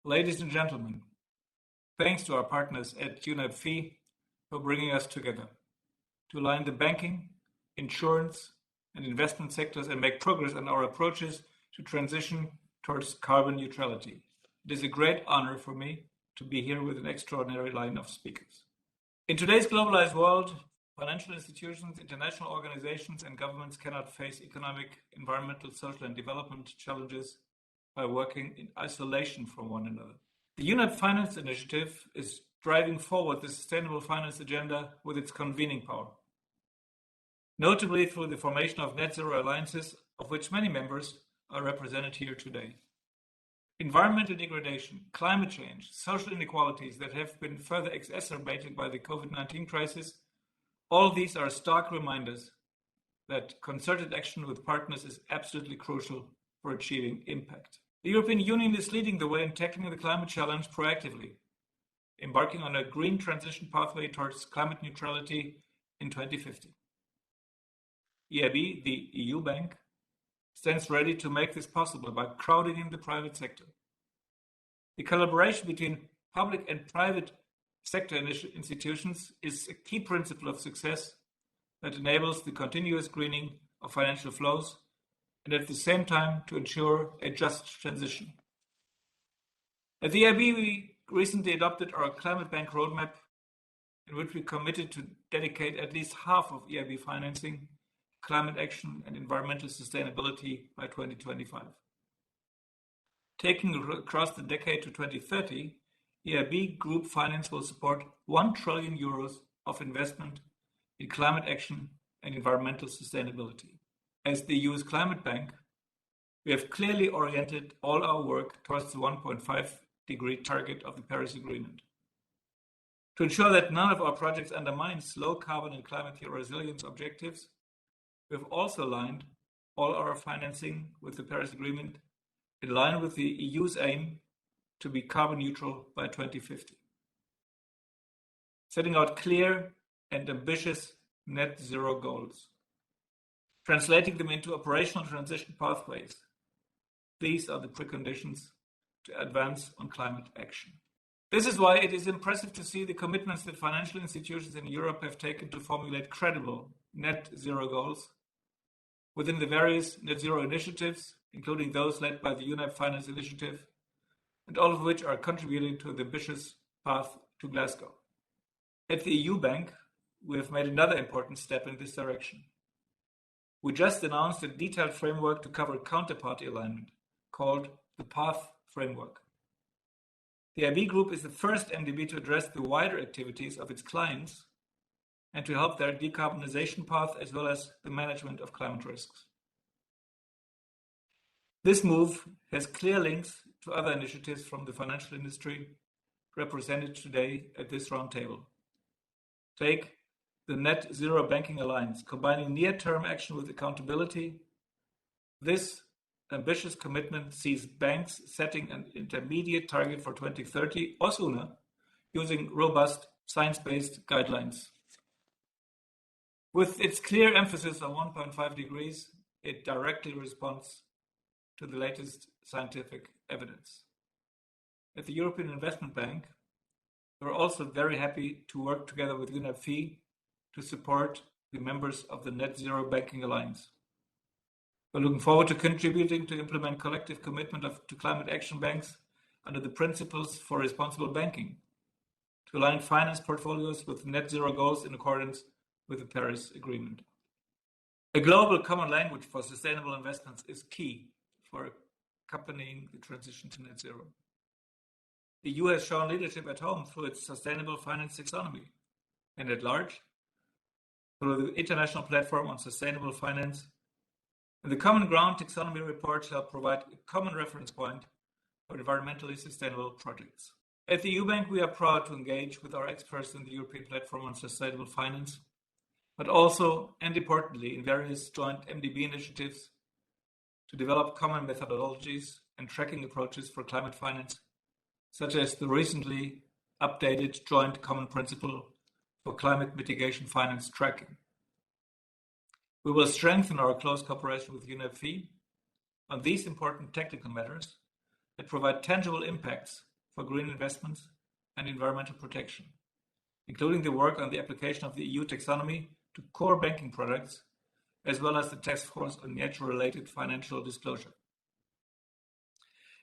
Ladies and gentlemen, thanks to our partners at UNEP for bringing us together to align the banking, insurance, and investment sectors and make progress on our approaches to transition towards carbon neutrality. It is a great honor for me to be here with an extraordinary line of speakers. In today's globalized world, financial institutions, international organizations, and governments cannot face economic, environmental, social, and development challenges by working in isolation from one another. The UNEP Finance Initiative is driving forward the sustainable finance agenda with its convening power, notably through the formation of net zero alliances, of which many members are represented here today. Environmental degradation, climate change, social inequalities that have been further exacerbated by the COVID-19 crisis, all these are stark reminders that concerted action with partners is absolutely crucial for achieving impact. The European Union is leading the way in tackling the climate challenge proactively, embarking on a green transition pathway towards climate neutrality in 2050. EIB, the EU bank, stands ready to make this possible by crowding in the private sector. The collaboration between public and private sector institutions is a key principle of success that enables the continuous greening of financial flows and at the same time to ensure a just transition. At the EIB, we recently adopted our Climate Bank roadmap, in which we committed to dedicate at least half of EIB financing to climate action and environmental sustainability by 2025. Taking across the decade to 2030, EIB Group Finance will support 1 trillion euros of investment in climate action and environmental sustainability. As the EU's climate bank, we have clearly oriented all our work towards the 1.5-degree target of the Paris Agreement. To ensure that none of our projects undermines low carbon and climate resilience objectives, we have also aligned all our financing with the Paris Agreement in line with the EU's aim to be carbon neutral by 2050. Setting out clear and ambitious net zero goals, translating them into operational transition pathways. These are the preconditions to advance on climate action. This is why it is impressive to see the commitments that financial institutions in Europe have taken to formulate credible net zero goals within the various net zero initiatives, including those led by the UNEP Finance Initiative, and all of which are contributing to the ambitious path to Glasgow. At the EU Bank, we have made another important step in this direction. We just announced a detailed framework to cover counterparty alignment, called the PATH Framework. The IB Group is the first MDB to address the wider activities of its clients and to help their decarbonization path as well as the management of climate risks. This move has clear links to other initiatives from the financial industry represented today at this roundtable. Take the Net Zero Banking Alliance, combining near-term action with accountability. This ambitious commitment sees banks setting an intermediate target for 2030 or sooner, using robust science-based guidelines. With its clear emphasis on 1.5 degrees, it directly responds to the latest scientific evidence. At the European Investment Bank, we're also very happy to work together with UNEP to support the members of the Net Zero Banking Alliance. We're looking forward to contributing to implement collective commitment to climate action banks under the principles for responsible banking, to align finance portfolios with net zero goals in accordance with the Paris Agreement. A global common language for sustainable investments is key for accompanying the transition to net zero. The EU has shown leadership at home through its sustainable finance taxonomy, and at large, through the International Platform on Sustainable Finance. And the Common Ground Taxonomy report shall provide a common reference point for environmentally sustainable projects. At the EU Bank, we are proud to engage with our experts in the European Platform on Sustainable Finance, but also, and importantly, in various joint MDB initiatives to develop common methodologies and tracking approaches for climate finance, such as the recently updated Joint Common Principle for Climate Mitigation Finance Tracking. We will strengthen our close cooperation with UNEP on these important technical matters that provide tangible impacts for green investments and environmental protection, including the work on the application of the EU taxonomy to core banking products, as well as the task force on nature-related financial disclosure.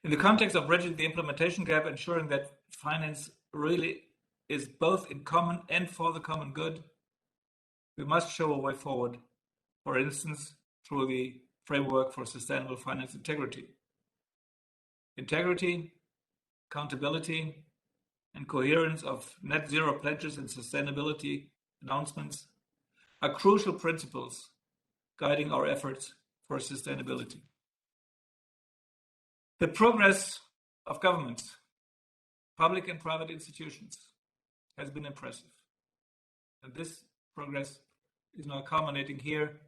In the context of bridging the implementation gap, ensuring that finance really is both in common and for the common good, we must show a way forward, for instance, through the framework for sustainable finance integrity. Integrity, accountability, and coherence of net zero pledges and sustainability announcements are crucial principles guiding our efforts for sustainability. The progress of governments, public and private institutions, has been impressive. And this progress is now culminating here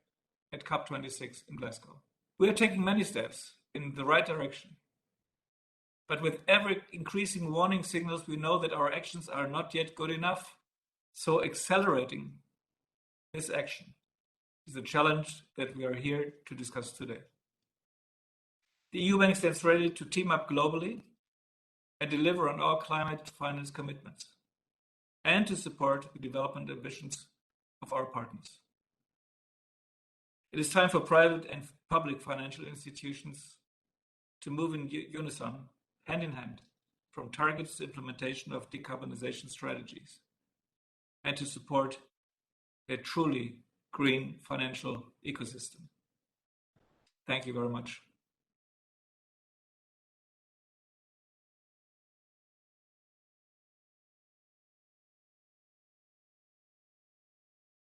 at COP26 in Glasgow. We are taking many steps in the right direction. But with ever increasing warning signals, we know that our actions are not yet good enough. So accelerating this action is a challenge that we are here to discuss today. The EU Bank stands ready to team up globally and deliver on our climate finance commitments, and to support the development ambitions of our partners. It is time for private and public financial institutions to move in unison, hand in hand, from targets to implementation of decarbonization strategies, and to support a truly green financial ecosystem. Thank you very much.